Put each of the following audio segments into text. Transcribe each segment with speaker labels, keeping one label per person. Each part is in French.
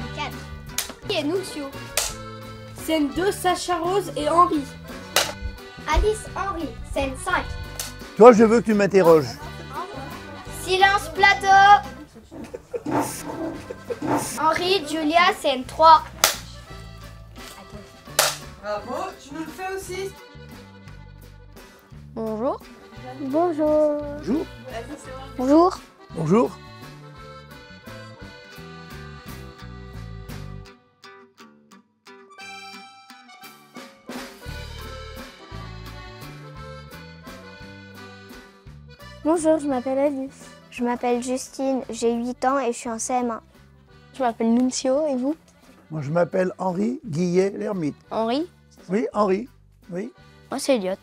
Speaker 1: scène 4. Qui est Nunzio?
Speaker 2: Scène 2, Sacha Rose et Henri.
Speaker 1: Alice Henri, scène 5.
Speaker 3: Toi, je veux que tu m'interroges.
Speaker 1: Silence plateau. Henri, Julia, scène 3.
Speaker 4: Bravo, tu nous le fais aussi.
Speaker 1: Bonjour. Bonjour.
Speaker 3: Bonjour.
Speaker 1: Bonjour.
Speaker 3: Bonjour.
Speaker 5: Bonjour, je m'appelle Alice. Je m'appelle Justine, j'ai 8 ans et je suis en CM1.
Speaker 6: Je m'appelle Nunzio, et vous?
Speaker 3: Moi, je m'appelle Henri Guillet-Lermite.
Speaker 6: Henri?
Speaker 3: Oui, Henri. Oui.
Speaker 6: Moi, c'est Elliot.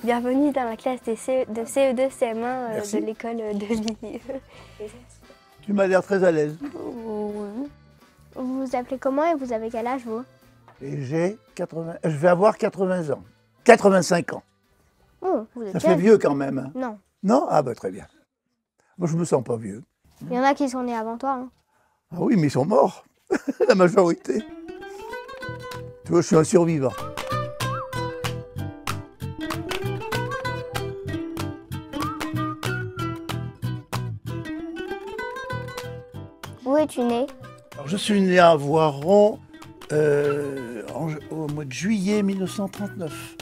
Speaker 5: Bienvenue dans la classe de CE2 CM1
Speaker 3: Merci.
Speaker 5: de l'école de Villiers.
Speaker 3: Tu m'as l'air très à l'aise.
Speaker 6: Oui.
Speaker 5: Vous vous appelez comment et vous avez quel âge vous?
Speaker 3: Et je vais avoir 80 ans. 85 ans.
Speaker 5: Oh, vous êtes
Speaker 3: Ça fait
Speaker 5: jeune.
Speaker 3: vieux quand même. Hein.
Speaker 5: Non.
Speaker 3: Non? Ah bah très bien. Moi, je me sens pas vieux.
Speaker 5: Il y en a qui sont nés avant toi. Hein.
Speaker 3: Ah oui, mais ils sont morts. La majorité. Tu vois, je suis un survivant.
Speaker 5: Où es-tu né?
Speaker 3: Alors, je suis né à Voiron au mois de juillet 1939.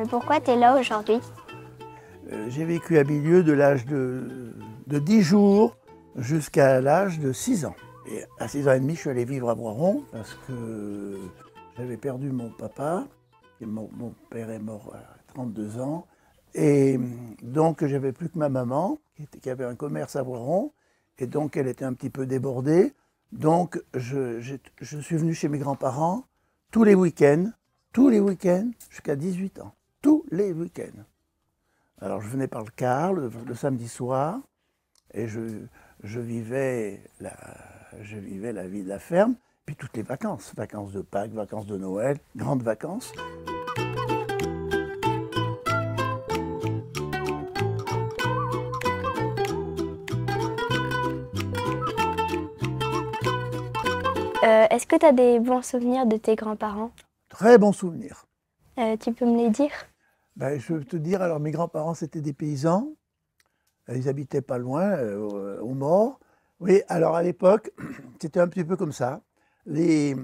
Speaker 5: Pourquoi tu es là aujourd'hui?
Speaker 3: J'ai vécu à Bilieu de l'âge de 10 jours jusqu'à l'âge de 6 ans. Et à 6 ans et demi, je suis allé vivre à Voiron parce que j'avais perdu mon papa. Et mon père est mort à 32 ans. Et donc, j'avais plus que ma maman qui avait un commerce à Voiron. Et donc, elle était un petit peu débordée. Donc, je suis venu chez mes grands-parents tous les week-ends, jusqu'à 18 ans. Tous les week-ends. Alors, je venais par le car le samedi soir et je vivais la vie de la ferme, puis toutes les vacances. Vacances de Pâques, vacances de Noël, grandes vacances.
Speaker 5: Est-ce que tu as des bons souvenirs de tes grands-parents?
Speaker 3: Très bons souvenirs.
Speaker 5: Tu peux me les dire?
Speaker 3: Ben, je veux te dire, alors mes grands-parents, c'était des paysans. Ils habitaient pas loin, au Mort. Oui, alors à l'époque, c'était un petit peu comme ça. Les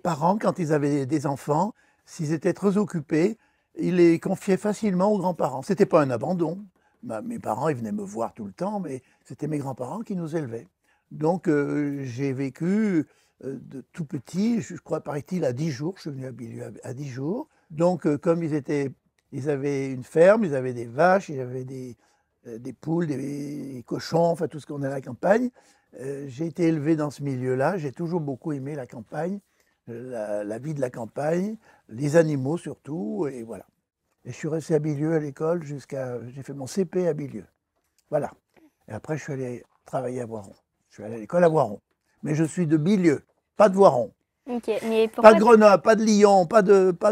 Speaker 3: parents, quand ils avaient des enfants, s'ils étaient très occupés, ils les confiaient facilement aux grands-parents. C'était pas un abandon. Mes parents, ils venaient me voir tout le temps, mais c'était mes grands-parents qui nous élevaient. Donc, j'ai vécu de tout petit, je crois, paraît-il, à 10 jours. Je suis venu à Bilieu à 10 jours. Donc, comme ils avaient une ferme, ils avaient des vaches, ils avaient des poules, des cochons, enfin tout ce qu'on a à la campagne. J'ai été élevé dans ce milieu-là. J'ai toujours beaucoup aimé la campagne, la vie de la campagne, les animaux surtout, et voilà. Et je suis resté à Bilieu à l'école j'ai fait mon CP à Bilieu. Voilà. Et après, je suis allé travailler à Voiron. Je suis allé à l'école à Voiron. Mais je suis de Bilieu, pas de Voiron.
Speaker 5: Ok, mais
Speaker 3: Pas
Speaker 5: pourquoi
Speaker 3: de Grenoble, pas de Lyon, pas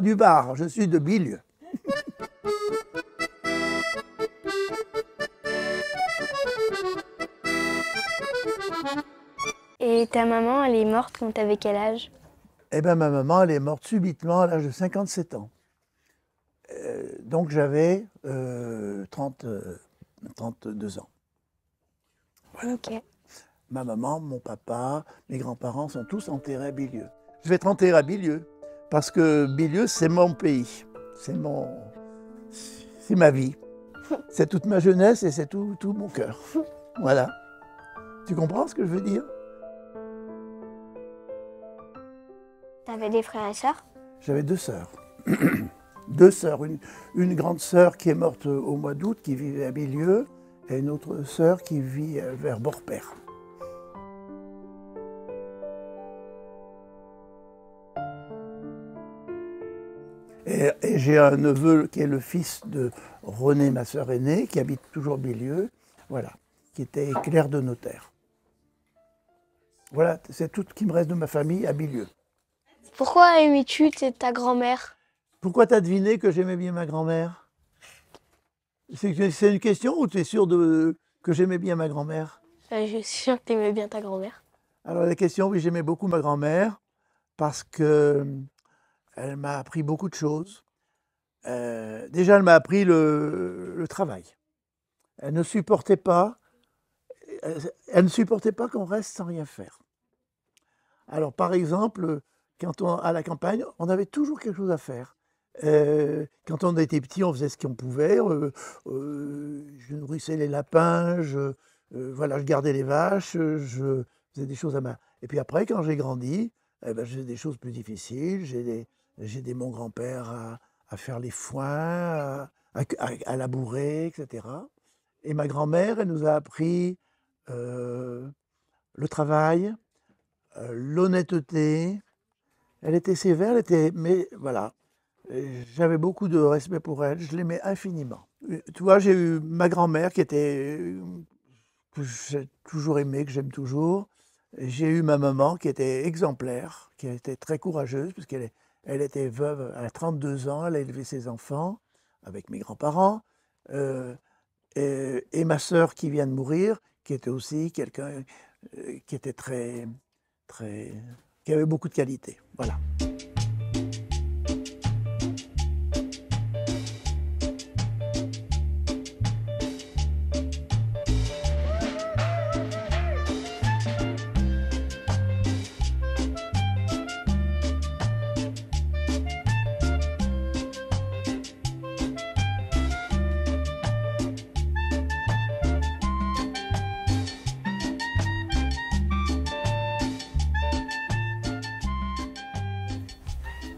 Speaker 3: du Var. Je suis de Bilieu.
Speaker 5: Et ta maman, elle est morte quand t'avais quel âge?
Speaker 3: Eh bien, ma maman, elle est morte subitement à l'âge de 57 ans. Donc, j'avais 32 ans. Voilà.
Speaker 5: Ok.
Speaker 3: Ma maman, mon papa, mes grands-parents sont tous enterrés à Bilieu. Je vais être enterré à Bilieu parce que Bilieu, c'est mon pays. C'est ma vie. C'est toute ma jeunesse et c'est tout mon cœur. Voilà. Tu comprends ce que je veux dire?
Speaker 5: T'avais des frères et sœurs?
Speaker 3: J'avais 2 sœurs. 2 sœurs. Une grande sœur qui est morte au mois d'août, qui vivait à Bilieu, et une autre sœur qui vit vers Borpère. Et j'ai un neveu qui est le fils de René, ma sœur aînée, qui habite toujours Bilieu, voilà, qui était clerc de notaire. Voilà, c'est tout ce qui me reste de ma famille à Bilieu.
Speaker 6: Pourquoi aimais-tu ta grand-mère?
Speaker 3: Pourquoi t'as deviné que j'aimais bien ma grand-mère? C'est une question ou tu es sûr que j'aimais bien ma grand-mère?
Speaker 6: Je suis sûre que tu aimais bien ta grand-mère.
Speaker 3: Alors la question, oui, j'aimais beaucoup ma grand-mère parce que elle m'a appris beaucoup de choses. Déjà, elle m'a appris le travail. Elle ne supportait pas, elle ne supportait pas qu'on reste sans rien faire. Alors, par exemple, à la campagne, on avait toujours quelque chose à faire. Quand on était petit, on faisait ce qu'on pouvait. Je nourrissais les lapins, voilà, je gardais les vaches, je faisais des choses à ma... Et puis après, quand j'ai grandi, eh ben, j'ai des choses plus difficiles. J'ai aidé mon grand-père à faire les foins, à labourer, etc. Et ma grand-mère, elle nous a appris le travail, l'honnêteté. Elle était sévère, mais voilà. J'avais beaucoup de respect pour elle, je l'aimais infiniment. Tu vois, j'ai eu ma grand-mère que j'ai toujours aimée, que j'aime toujours. J'ai eu ma maman qui était exemplaire, qui était très courageuse, puisqu'elle était veuve à 32 ans, elle a élevé ses enfants avec mes grands-parents. Et ma sœur qui vient de mourir, qui était aussi quelqu'un qui était qui avait beaucoup de qualités. Voilà.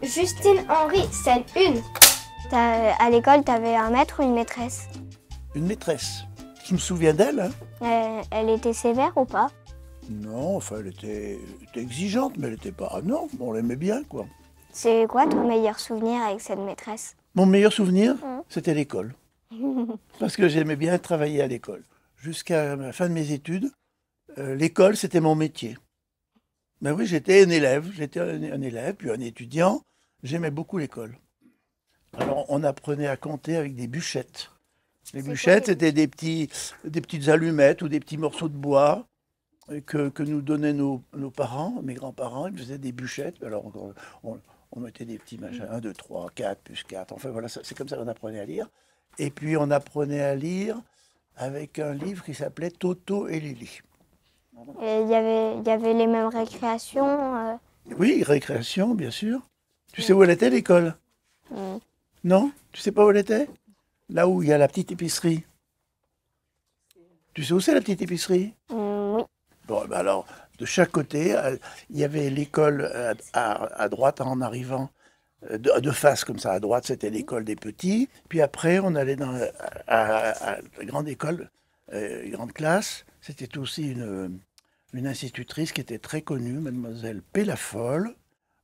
Speaker 1: Justine Henri, scène 1.
Speaker 5: À l'école, tu avais un maître ou une maîtresse?
Speaker 3: Une maîtresse. Je me souviens d'elle. Hein.
Speaker 5: Elle était sévère ou pas?
Speaker 3: Non, enfin, elle était exigeante, mais elle n'était pas... Ah non, on l'aimait bien, quoi.
Speaker 5: C'est quoi ton meilleur souvenir avec cette maîtresse?
Speaker 3: Mon meilleur souvenir, c'était l'école. Parce que j'aimais bien travailler à l'école. Jusqu'à la fin de mes études, l'école, c'était mon métier. Ben oui, j'étais un élève, puis un étudiant. J'aimais beaucoup l'école. Alors, on apprenait à compter avec des bûchettes. Les bûchettes, c'était des petites allumettes ou des petits morceaux de bois que nous donnaient nos parents, mes grands-parents. Ils faisaient des bûchettes. Alors, on mettait des petits machins, 1, 2, 3, 4, plus 4. Enfin, voilà, c'est comme ça qu'on apprenait à lire. Et puis, on apprenait à lire avec un livre qui s'appelait Toto et Lily.
Speaker 5: Il y avait les mêmes récréations
Speaker 3: Oui, récréation, bien sûr. Tu sais où elle était, l'école? Non? Tu sais pas où elle était? Là où il y a la petite épicerie. Tu sais où c'est la petite épicerie?
Speaker 5: Oui.
Speaker 3: Bon, ben alors, de chaque côté, il y avait l'école à droite en arrivant, de face comme ça. À droite, c'était l'école des petits. Puis après, on allait à la grande école, grande classe. C'était aussi une institutrice qui était très connue, mademoiselle Pellafol.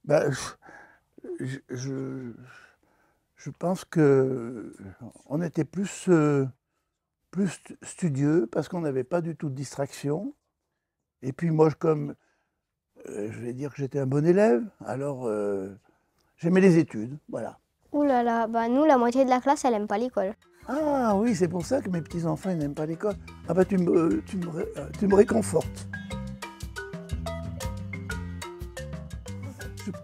Speaker 3: Ben, je pense qu'on était plus studieux parce qu'on n'avait pas du tout de distraction. Et puis moi, comme je vais dire que j'étais un bon élève, alors j'aimais les études, voilà.
Speaker 5: Ouh là là, bah nous, la moitié de la classe, elle aime pas l'école.
Speaker 3: Ah oui, c'est pour ça que mes petits-enfants n'aiment pas l'école. Ah bah tu me réconfortes.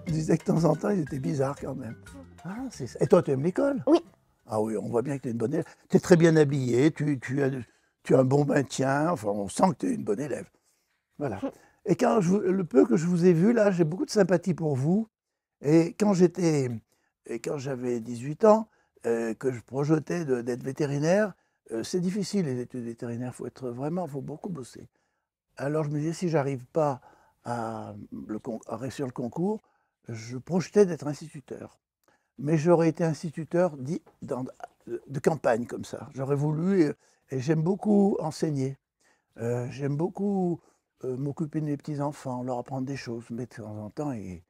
Speaker 3: Je disais que de temps en temps, ils étaient bizarres quand même. Ah, c'est ça. Et toi, tu aimes l'école?
Speaker 5: Oui.
Speaker 3: Ah oui, on voit bien que tu es une bonne élève. Tu es très bien habillée, tu as un bon maintien, enfin, on sent que tu es une bonne élève. Voilà. Et le peu que je vous ai vu, là, j'ai beaucoup de sympathie pour vous. Et quand j'avais 18 ans, que je projetais d'être vétérinaire, c'est difficile les études vétérinaires, il faut beaucoup bosser. Alors je me disais, si j'arrive pas à réussir le concours, je projetais d'être instituteur. Mais j'aurais été instituteur de campagne comme ça. J'aurais voulu, et j'aime beaucoup enseigner. J'aime beaucoup m'occuper de mes petits-enfants, leur apprendre des choses. Mais de temps en temps, ils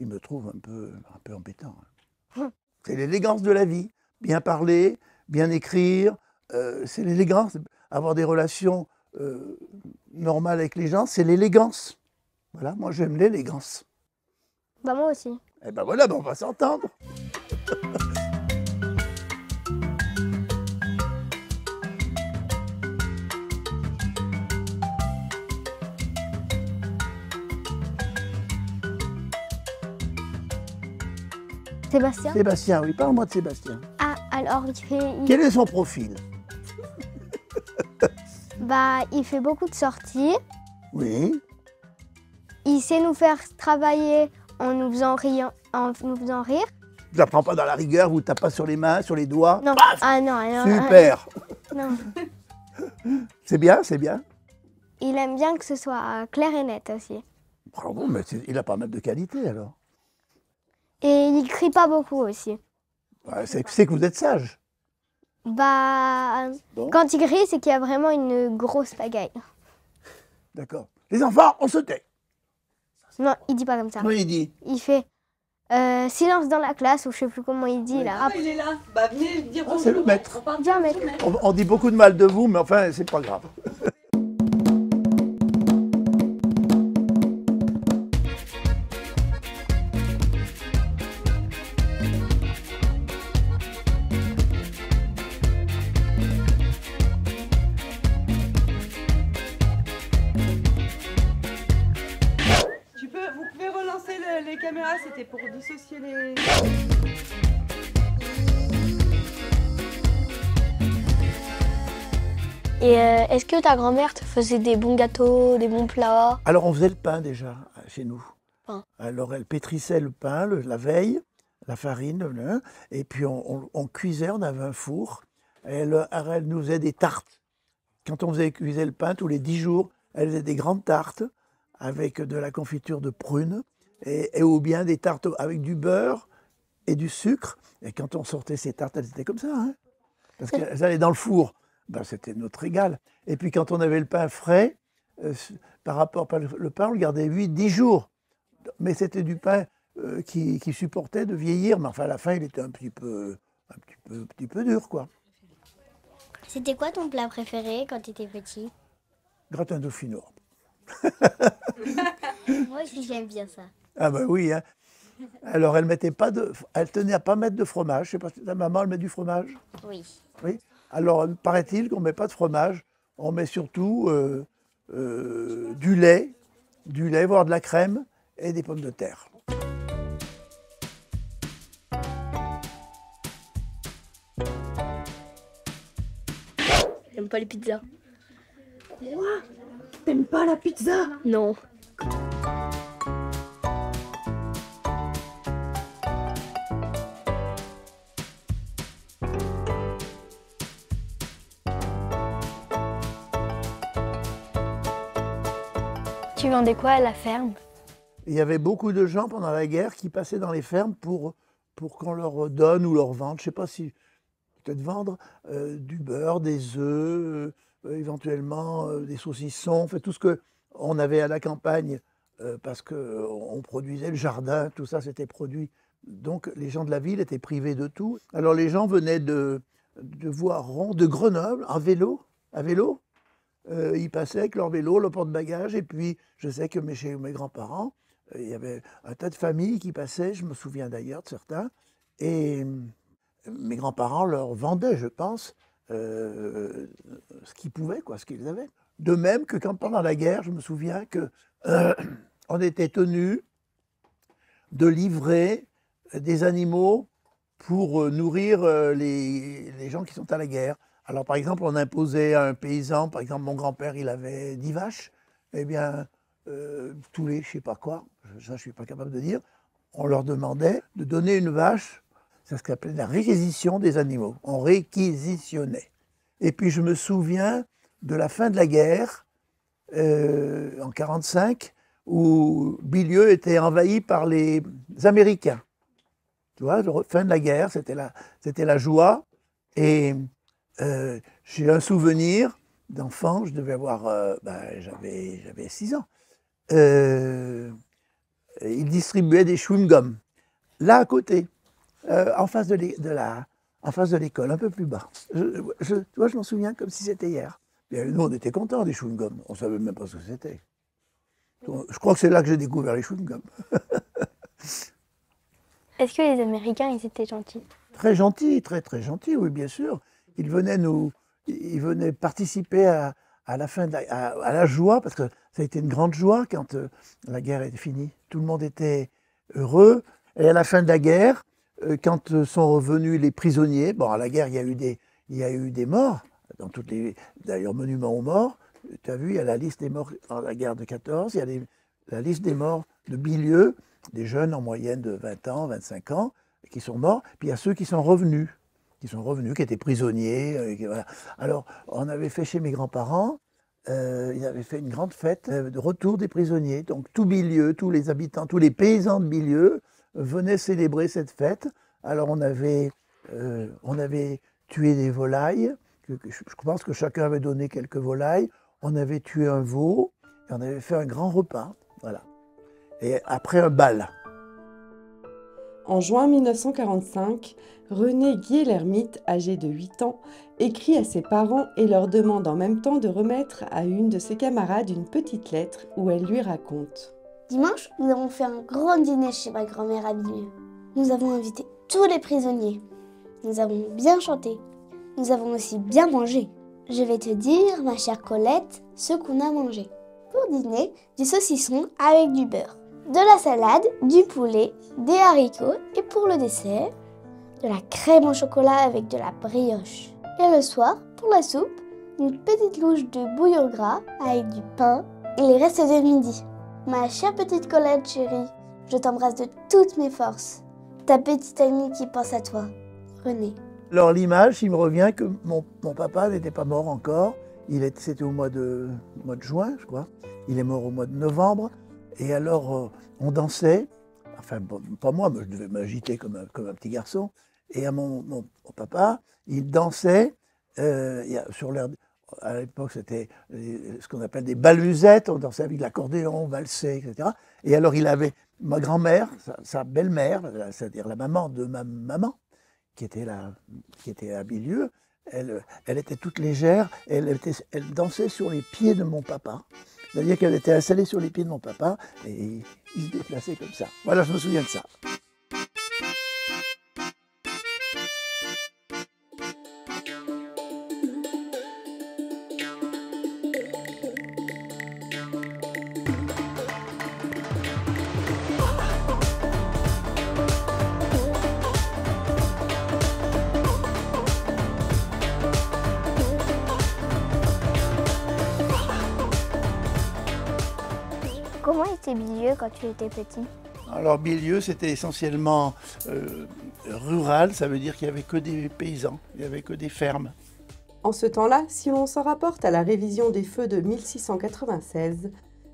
Speaker 3: me trouvent un peu embêtant. C'est l'élégance de la vie. Bien parler, bien écrire, c'est l'élégance. Avoir des relations normales avec les gens, c'est l'élégance. Voilà, moi j'aime l'élégance.
Speaker 5: Bah moi aussi.
Speaker 3: Eh ben voilà, on va s'entendre.
Speaker 5: Sébastien.
Speaker 3: Sébastien, oui, parle-moi de Sébastien.
Speaker 5: Ah, alors
Speaker 3: Quel est son profil?
Speaker 5: il fait beaucoup de sorties.
Speaker 3: Oui,
Speaker 5: Il sait nous faire travailler en nous faisant rire.
Speaker 3: vous n'apprend pas dans la rigueur, vous tape pas sur les mains, sur les doigts.
Speaker 5: Non.
Speaker 3: Paf,
Speaker 5: Ah non, alors,
Speaker 3: super.
Speaker 5: non.
Speaker 3: C'est bien, c'est bien.
Speaker 5: Il aime bien que ce soit clair et net aussi.
Speaker 3: Bravo, mais il a pas mal de qualité alors.
Speaker 5: Et il crie pas beaucoup aussi.
Speaker 3: Ouais, c'est que vous êtes sage. Bon.
Speaker 5: Quand il crie, c'est qu'il y a vraiment une grosse pagaille.
Speaker 3: D'accord. Les enfants, on se tait.
Speaker 5: Non, il dit pas comme ça.
Speaker 3: Oui, il dit.
Speaker 5: Il fait silence dans la classe, ou je sais plus comment il dit là.
Speaker 4: Ah, il est là. Bah, venez dire bonjour.
Speaker 3: C'est le maître.
Speaker 4: On part
Speaker 5: Viens,
Speaker 4: dire
Speaker 5: maître.
Speaker 4: bonjour,
Speaker 3: On dit beaucoup de mal de vous, mais enfin, c'est pas grave.
Speaker 4: Vous pouvez relancer les caméras, c'était pour dissocier les...
Speaker 6: Et est-ce que ta grand-mère te faisait des bons gâteaux, des bons plats?
Speaker 3: Alors, on faisait le pain déjà chez nous.
Speaker 6: Pain.
Speaker 3: Alors, elle pétrissait le pain la veille, la farine, et puis on cuisait, on avait un four. Alors, elle nous faisait des tartes. Quand on faisait cuire le pain, tous les 10 jours, elle faisait des grandes tartes avec de la confiture de prunes, ou bien des tartes avec du beurre et du sucre. Et quand on sortait ces tartes, elles étaient comme ça, hein, parce qu'elles allaient dans le four. Ben, c'était notre régal. Et puis quand on avait le pain frais, par rapport le pain, on le gardait 8-10 jours. Mais c'était du pain qui supportait de vieillir. Mais enfin, à la fin, il était un petit peu dur, quoi.
Speaker 5: C'était quoi ton plat préféré quand tu étais petit?
Speaker 3: Gratin dauphinois.
Speaker 5: Moi aussi, j'aime bien ça.
Speaker 3: Ah ben oui, hein. Alors, elle tenait à pas mettre de fromage. Je sais pas si ta maman, elle met du fromage?
Speaker 5: Oui.
Speaker 3: Oui. Alors, paraît-il qu'on ne met pas de fromage, on met surtout du lait, voire de la crème et des pommes de terre.
Speaker 6: J'aime pas les pizzas.
Speaker 4: Quoi? T'aimes pas la pizza?
Speaker 6: Non. Tu vendais quoi à la ferme?
Speaker 3: Il y avait beaucoup de gens pendant la guerre qui passaient dans les fermes pour qu'on leur donne ou leur vende, je ne sais pas si, peut-être vendre du beurre, des œufs, éventuellement des saucissons, fait tout ce qu'on avait à la campagne parce qu'on produisait le jardin, tout ça c'était produit. Donc les gens de la ville étaient privés de tout. Alors les gens venaient de Voiron, de Grenoble, à vélo. Ils passaient avec leur vélo, le porte-bagages, et puis je sais que chez mes grands-parents, il y avait un tas de familles qui passaient, je me souviens d'ailleurs de certains, et mes grands-parents leur vendaient, je pense, ce qu'ils pouvaient, ce qu'ils avaient. De même que quand pendant la guerre, je me souviens qu'on était tenus de livrer des animaux pour nourrir les gens qui sont à la guerre. Alors, par exemple, on imposait à un paysan, par exemple, mon grand-père, il avait 10 vaches, eh bien, tous les, je ne sais pas quoi, ça je ne suis pas capable de dire, on leur demandait de donner une vache, c'est ce qu'on appelait la réquisition des animaux. On réquisitionnait. Et puis, je me souviens de la fin de la guerre, en 1945, où Bilieu était envahi par les Américains. Tu vois, la fin de la guerre, c'était la joie, et j'ai un souvenir d'enfant, je devais avoir, j'avais 6 ans. Il distribuait des chewing-gums. Là à côté, en face de l'école, un peu plus bas. Tu vois, je m'en souviens comme si c'était hier. Et nous, on était contents des chewing-gums. On ne savait même pas ce que c'était. Je crois que c'est là que j'ai découvert les chewing-gums.
Speaker 6: Est-ce que les Américains, ils étaient gentils?
Speaker 3: Très gentils, très très gentils, oui, bien sûr. Ils venaient participer à la joie, parce que ça a été une grande joie quand la guerre était finie. Tout le monde était heureux. Et à la fin de la guerre, quand sont revenus les prisonniers, bon, à la guerre, il y a eu des morts, dans toutes les, d'ailleurs, monuments aux morts. Tu as vu, il y a la liste des morts dans la guerre de 14, il y a la liste des morts de Bilieu, des jeunes en moyenne de 20 ans, 25 ans, qui sont morts. Puis il y a ceux qui sont revenus, qui étaient prisonniers. Voilà. Alors, on avait fait chez mes grands-parents, ils avaient fait une grande fête de retour des prisonniers. Donc tout Bilieu, tous les habitants, tous les paysans de Bilieu venaient célébrer cette fête. Alors on avait tué des volailles. Je pense que chacun avait donné quelques volailles. On avait tué un veau et on avait fait un grand repas. Voilà. Et après un bal.
Speaker 7: En juin 1945, René Guillermite, âgé de 8 ans, écrit à ses parents et leur demande en même temps de remettre à une de ses camarades une petite lettre où elle lui raconte.
Speaker 5: Dimanche, nous avons fait un grand dîner chez ma grand-mère à Bilieu. Nous avons invité tous les prisonniers. Nous avons bien chanté. Nous avons aussi bien mangé. Je vais te dire, ma chère Colette, ce qu'on a mangé. Pour dîner, du saucisson avec du beurre, de la salade, du poulet, des haricots et pour le dessert, de la crème au chocolat avec de la brioche. Et le soir, pour la soupe, une petite louche de bouillon gras avec du pain et les restes de midi. Ma chère petite Colette chérie, je t'embrasse de toutes mes forces. Ta petite amie qui pense à toi, René.
Speaker 3: Alors l'image, il me revient que mon papa n'était pas mort encore. C'était au mois de juin, je crois. Il est mort au mois de novembre. Et alors, on dansait. Enfin, bon, pas moi, mais je devais m'agiter comme un petit garçon. Et à mon papa, il dansait sur l'air. À l'époque, c'était ce qu'on appelle des balmusettes. On dansait avec l'accordéon, on valsait, etc. Et alors, il avait ma grand-mère, sa belle-mère, c'est-à-dire la maman de ma maman, qui était à Bilieu. Elle était toute légère. Elle dansait sur les pieds de mon papa. C'est-à-dire qu'elle était installée sur les pieds de mon papa et il se déplaçait comme ça. Voilà, je me souviens de ça.
Speaker 5: Comment était Bilieu quand tu étais petit?
Speaker 3: Alors Bilieu, c'était essentiellement rural, ça veut dire qu'il n'y avait que des paysans, il n'y avait que des fermes.
Speaker 7: En ce temps-là, si l'on s'en rapporte à la révision des feux de 1696,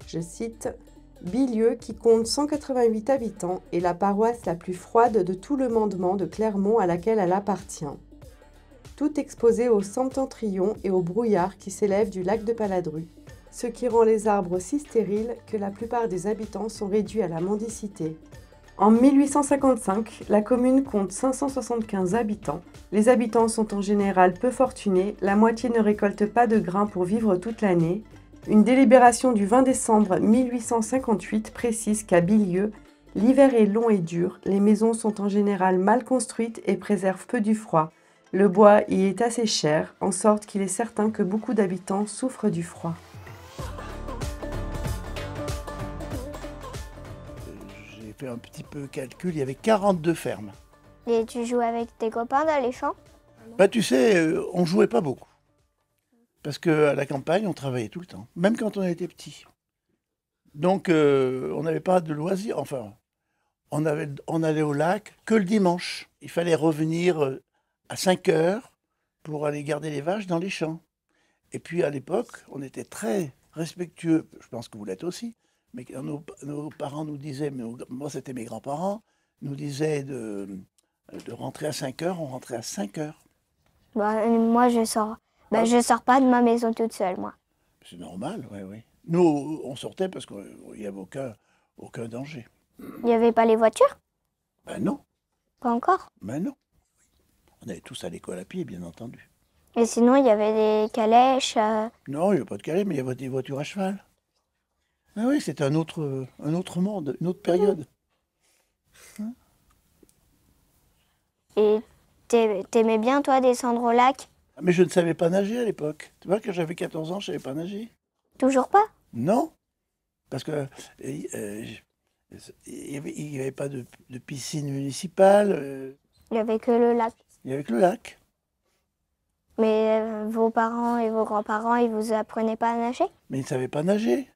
Speaker 7: je cite « Bilieu, qui compte 188 habitants, est la paroisse la plus froide de tout le mandement de Clermont à laquelle elle appartient. Tout exposé au septentrion et au brouillard qui s'élève du lac de Paladru, ce qui rend les arbres si stériles que la plupart des habitants sont réduits à la mendicité. En 1855, la commune compte 575 habitants. Les habitants sont en général peu fortunés, la moitié ne récolte pas de grains pour vivre toute l'année. Une délibération du 20 décembre 1858 précise qu'à Bilieu, l'hiver est long et dur, les maisons sont en général mal construites et préservent peu du froid. Le bois y est assez cher, en sorte qu'il est certain que beaucoup d'habitants souffrent du froid.
Speaker 3: J'ai fait un petit peu calcul, il y avait 42 fermes.
Speaker 5: Et tu joues avec tes copains dans les champs?
Speaker 3: Bah, tu sais, on jouait pas beaucoup. Parce qu'à la campagne, on travaillait tout le temps, même quand on était petit. Donc, on n'avait pas de loisirs. Enfin, on allait au lac que le dimanche. Il fallait revenir à 5 heures pour aller garder les vaches dans les champs. Et puis, à l'époque, on était très respectueux, je pense que vous l'êtes aussi, mais nos parents nous disaient, moi c'était mes grands-parents, nous disaient de rentrer à 5 heures, on rentrait à 5 heures.
Speaker 5: Bah, moi, je sors pas de ma maison toute seule, moi.
Speaker 3: C'est normal, oui, oui. Nous, on sortait parce qu'il n'y avait aucun danger.
Speaker 5: Il n'y avait pas les voitures?
Speaker 3: Ben non.
Speaker 5: Pas encore?
Speaker 3: Ben non. On allait tous à l'école à pied, bien entendu.
Speaker 5: Et sinon, il y avait des calèches.
Speaker 3: Non, il n'y a pas de calèche, mais il y avait des voitures à cheval. Ah oui, c'est un autre monde, une autre période. Hein?
Speaker 5: Et t'aimais bien, toi, descendre au lac?
Speaker 3: Mais je ne savais pas nager à l'époque. Tu vois, quand j'avais 14 ans, je ne savais pas nager.
Speaker 5: Toujours pas?
Speaker 3: Non, parce que il n'y avait pas de piscine municipale.
Speaker 6: Il n'y avait que le lac.
Speaker 3: Il y avait que le lac.
Speaker 6: Mais vos parents et vos grands-parents, ils vous apprenaient pas à nager?
Speaker 3: Mais ils ne savaient pas nager.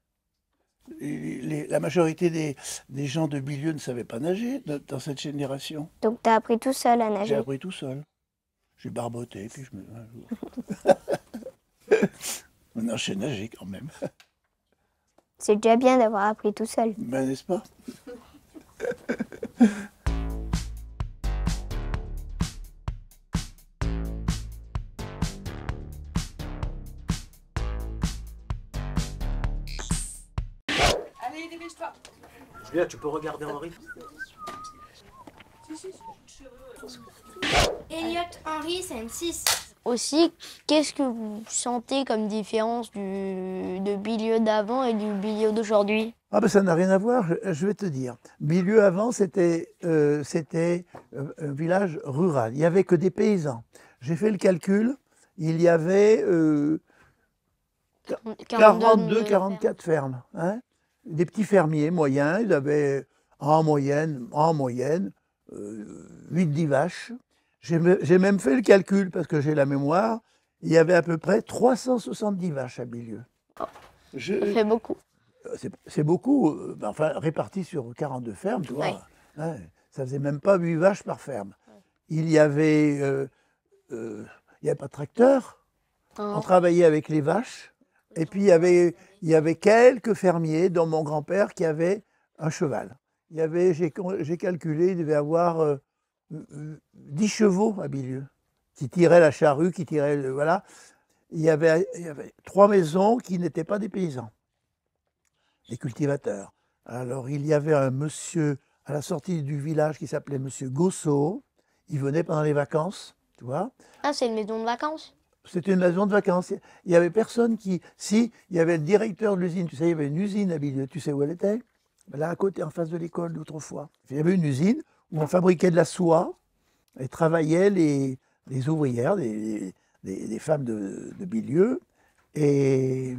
Speaker 3: La majorité des gens de Bilieu ne savaient pas nager dans cette génération.
Speaker 6: Donc tu as appris tout seul à
Speaker 3: J'ai
Speaker 6: nager.
Speaker 3: appris tout seul. J'ai barboté, puis un jour. Maintenant, je sais nager quand même.
Speaker 6: C'est déjà bien d'avoir appris tout seul.
Speaker 3: Ben, n'est-ce pas?
Speaker 4: Allez, dépêche-toi.
Speaker 8: Julia, tu peux regarder Henri?
Speaker 1: Elliot Henry, c'est une 6.
Speaker 6: Aussi, qu'est-ce que vous sentez comme différence de Bilieu d'avant et du Bilieu d'aujourd'hui?
Speaker 3: Ah ben ça n'a rien à voir, je vais te dire. Bilieu avant, c'était un village rural. Il n'y avait que des paysans. J'ai fait le calcul, il y avait 42, 44 fermes. Hein, des petits fermiers moyens, ils avaient en moyenne 8-10 vaches. J'ai même fait le calcul, parce que j'ai la mémoire, il y avait à peu près 370 vaches à Bilieu.
Speaker 6: Ça fait beaucoup.
Speaker 3: C'est beaucoup, enfin réparti sur 42 fermes, tu vois.
Speaker 6: Ouais.
Speaker 3: Ouais, ça faisait même pas 8 vaches par ferme. Il y avait pas de tracteur, on travaillait avec les vaches. Et puis il y avait quelques fermiers, dont mon grand-père, qui avait un cheval. J'ai calculé, il devait avoir 10 chevaux à Bilieu, qui tiraient la charrue, qui tiraient voilà. Il y avait 3 maisons qui n'étaient pas des paysans, des cultivateurs. Alors il y avait un monsieur à la sortie du village qui s'appelait monsieur Gossot. Il venait pendant les vacances, tu vois.
Speaker 6: Ah, c'est une maison de vacances?
Speaker 3: C'était une maison de vacances. Il n'y avait personne qui... Si, il y avait le directeur de l'usine. Tu sais, il y avait une usine à Bilieu. Tu sais où elle était? Là, à côté, en face de l'école d'autrefois. Il y avait une usine où on fabriquait de la soie et travaillaient les ouvrières, des femmes de Bilieu. Et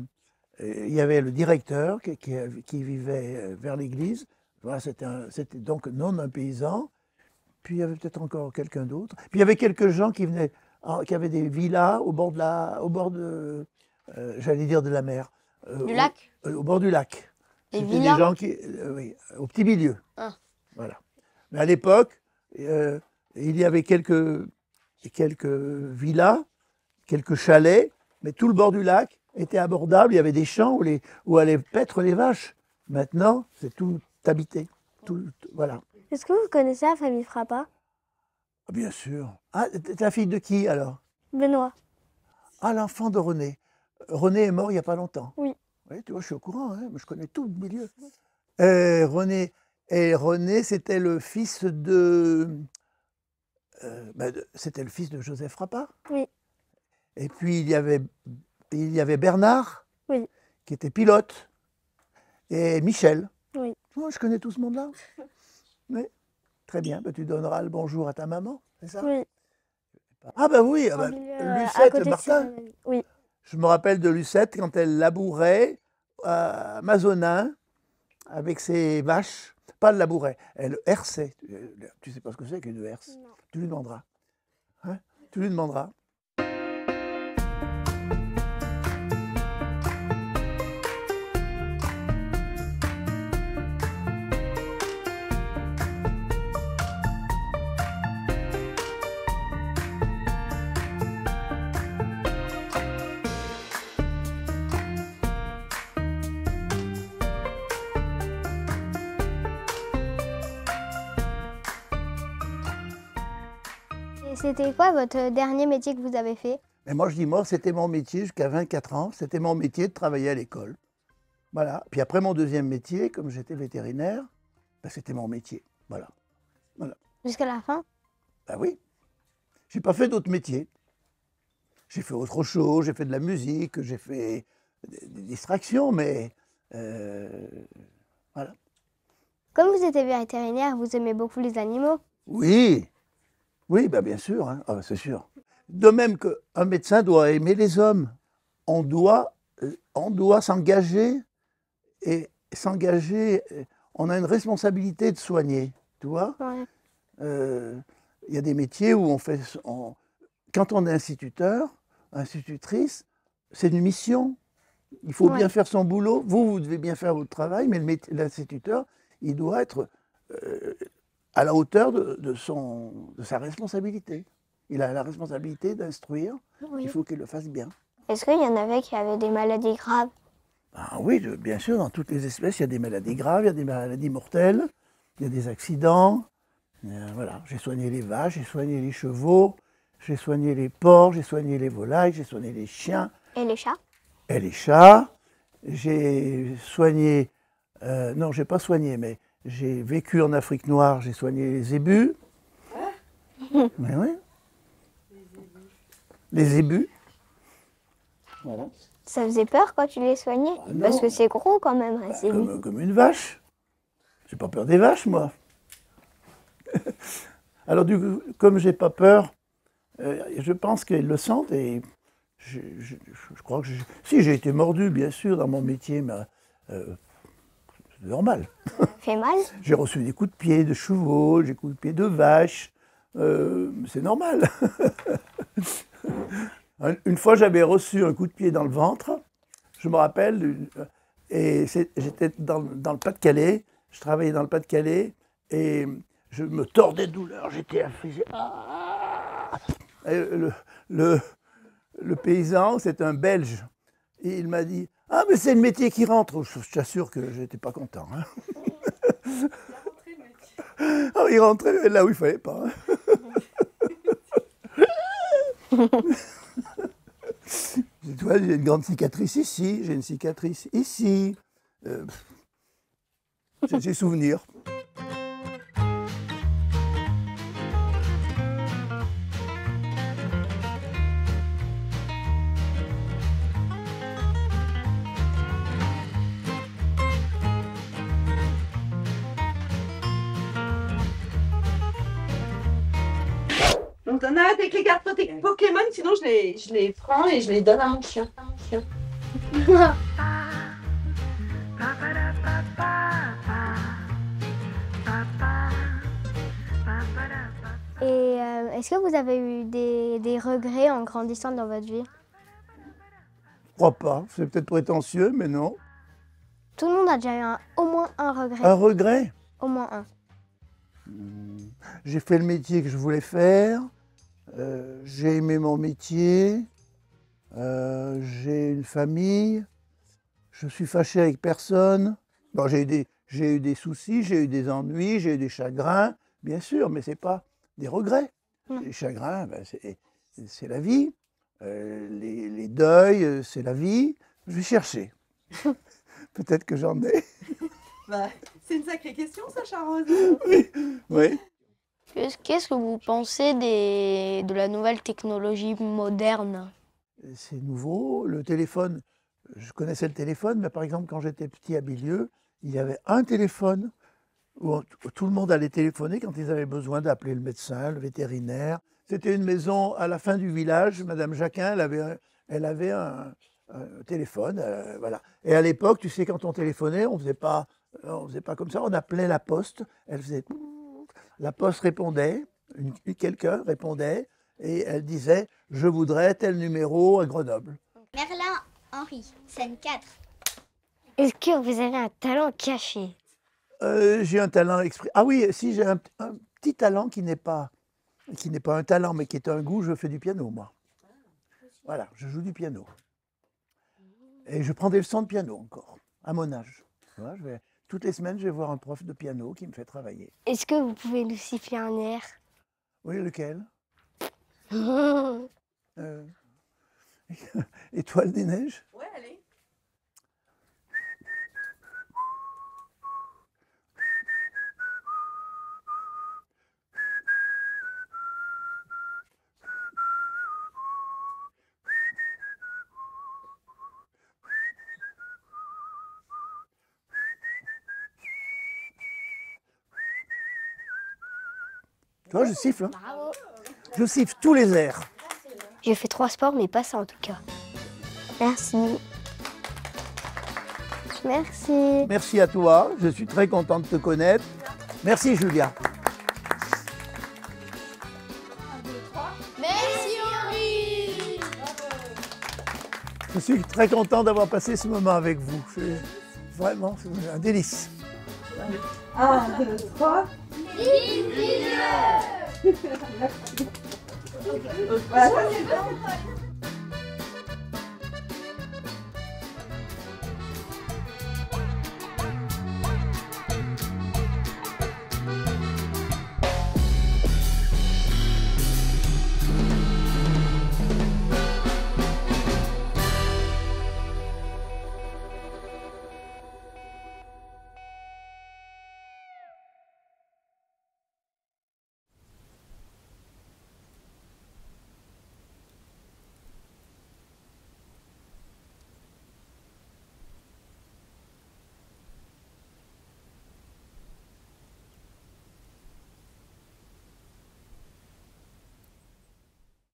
Speaker 3: il y avait le directeur qui vivait vers l'église. Voilà, c'était donc non un paysan. Puis il y avait peut-être encore quelqu'un d'autre. Puis il y avait quelques gens qui venaient... qui avaient des villas au bord de j'allais dire de la mer.
Speaker 6: Du lac?
Speaker 3: Au bord du lac.
Speaker 6: Des
Speaker 3: C'était
Speaker 6: villas?
Speaker 3: des gens qui, oui, au petit milieu.
Speaker 6: Ah.
Speaker 3: Voilà. Mais à l'époque, il y avait quelques villas, quelques chalets, mais tout le bord du lac était abordable. Il y avait des champs où allaient paître les vaches. Maintenant, c'est tout habité. Voilà.
Speaker 6: Est-ce que vous connaissez la famille Frappa?
Speaker 3: Bien sûr. Ah, t'es la fille de qui alors?
Speaker 6: Benoît.
Speaker 3: Ah, l'enfant de René. René est mort il n'y a pas longtemps.
Speaker 6: Oui.
Speaker 3: Oui, tu vois, je suis au courant, hein, je connais tout le milieu. René, c'était le fils c'était le fils de Joseph Frappa.
Speaker 6: Oui.
Speaker 3: Et puis il y avait Bernard,
Speaker 6: Oui.
Speaker 3: qui était pilote, et Michel.
Speaker 6: Oui.
Speaker 3: Oh, je connais tout ce monde-là. Oui. Très bien, tu donneras le bonjour à ta maman, c'est ça?
Speaker 6: Oui.
Speaker 3: Ah ben oui, Lucette Martin.
Speaker 6: Oui.
Speaker 3: Je me rappelle de Lucette quand elle labourait à Mazonin avec ses vaches. Pas elle labourait, elle herçait. Tu sais pas ce que c'est qu'une herse?
Speaker 6: Non.
Speaker 3: Tu lui demanderas. Hein? Tu lui demanderas.
Speaker 6: Et c'était quoi votre dernier métier que vous avez fait?
Speaker 3: Mais moi, je dis, c'était mon métier jusqu'à 24 ans. C'était mon métier de travailler à l'école. Voilà. Puis après mon deuxième métier, comme j'étais vétérinaire, c'était mon métier. Voilà.
Speaker 6: Jusqu'à la fin?
Speaker 3: Ben oui. J'ai pas fait d'autres métiers. J'ai fait autre chose, j'ai fait de la musique, j'ai fait des distractions, mais voilà.
Speaker 6: Comme vous étiez vétérinaire, vous aimez beaucoup les animaux?
Speaker 3: Oui, bien sûr, hein. Ah, c'est sûr. De même qu'un médecin doit aimer les hommes, on doit s'engager on a une responsabilité de soigner, tu vois.
Speaker 6: Ouais.
Speaker 3: il y a des métiers où quand on est instituteur, institutrice, c'est une mission. Il faut bien faire son boulot. Vous devez bien faire votre travail, mais l'instituteur, il doit être à la hauteur de sa responsabilité. Il a la responsabilité d'instruire.
Speaker 6: Oui.
Speaker 3: Il faut qu'il le fasse bien.
Speaker 6: Est-ce qu'il y en avait qui avaient des maladies graves?
Speaker 3: Ah oui, bien sûr, dans toutes les espèces, il y a des maladies graves, il y a des maladies mortelles, il y a des accidents. Voilà, j'ai soigné les vaches, j'ai soigné les chevaux, j'ai soigné les porcs, j'ai soigné les volailles, j'ai soigné les chiens.
Speaker 6: Et les chats?
Speaker 3: Et les chats. J'ai soigné, non, j'ai pas soigné, mais j'ai vécu en Afrique noire, j'ai soigné les zébus. Mais oui. Les zébus. Voilà.
Speaker 6: Ça faisait peur quand tu les soignais? Parce que c'est gros quand même, un zébu.
Speaker 3: Comme une vache. J'ai pas peur des vaches, moi. Alors, du coup, comme j'ai pas peur, je pense qu'ils le sentent et je crois que si j'ai été mordu, bien sûr, dans mon métier, mais c'est normal.
Speaker 6: Ça fait mal?
Speaker 3: J'ai reçu des coups de pied de chevaux, des coups de pied de vaches. C'est normal. Une fois, j'avais reçu un coup de pied dans le ventre. Je me rappelle, et j'étais dans le Pas-de-Calais. Je travaillais dans le Pas-de-Calais et je me tordais de douleur. J'étais affligé. Le paysan, c'est un Belge. Et il m'a dit « Ah, mais c'est le métier qui rentre !» Je t'assure que je n'étais pas content. Hein. Oh, il rentrait là où il ne fallait pas. Hein. Tu vois, j'ai une grande cicatrice ici, j'ai une cicatrice ici. J'ai des souvenirs.
Speaker 4: Donc t'en as avec les cartes Pokémon, sinon je les prends et je les donne à mon chien.
Speaker 6: Et est-ce que vous avez eu des regrets en grandissant dans votre vie?
Speaker 3: Je crois pas, c'est peut-être prétentieux, mais non.
Speaker 6: Tout le monde a déjà eu au moins un regret.
Speaker 3: Un regret?
Speaker 6: Au moins un.
Speaker 3: J'ai fait le métier que je voulais faire, j'ai aimé mon métier, j'ai une famille, je suis fâché avec personne. Bon, j'ai eu des soucis, j'ai eu des ennuis, j'ai eu des chagrins, bien sûr, mais ce n'est pas des regrets.
Speaker 6: Non.
Speaker 3: Les chagrins, ben, c'est la vie. Les deuils, c'est la vie. Je vais chercher. Peut-être que j'en ai.
Speaker 4: Bah, c'est une sacrée question, ça, Charles.
Speaker 3: Oui, oui.
Speaker 6: Qu'est-ce que vous pensez de la nouvelle technologie moderne?
Speaker 3: C'est nouveau. Le téléphone, je connaissais le téléphone, mais par exemple, quand j'étais petit à Bilieu, il y avait un téléphone où tout le monde allait téléphoner quand ils avaient besoin d'appeler le médecin, le vétérinaire. C'était une maison à la fin du village. Madame Jacquin, elle avait un téléphone. Voilà. Et à l'époque, tu sais, quand on téléphonait, on faisait pas comme ça. On appelait la poste. Elle faisait... La poste répondait, quelqu'un répondait, et elle disait « Je voudrais tel numéro à Grenoble ».
Speaker 5: Merlin Henry, scène 4.
Speaker 6: Est-ce que vous avez un talent caché?
Speaker 3: J'ai un talent exprès. Ah oui, si j'ai un petit talent qui n'est pas un talent, mais qui est un goût, je fais du piano, moi. Voilà, je joue du piano. Et je prends des leçons de piano encore, à mon âge. Tu vois, toutes les semaines, je vais voir un prof de piano qui me fait travailler.
Speaker 6: Est-ce que vous pouvez nous siffler un air?
Speaker 3: Oui, lequel? Étoile des neiges?
Speaker 4: Ouais, allez.
Speaker 3: Tu vois, je siffle. Hein. Je siffle tous les airs.
Speaker 6: J'ai fait 3 sports, mais pas ça en tout cas. Merci. Merci.
Speaker 3: Merci à toi. Je suis très content de te connaître. Merci, Julia. Je suis très content d'avoir passé ce moment avec vous. C'est vraiment un délice.
Speaker 4: 1, 2, 3. Voilà, ça c'est bon.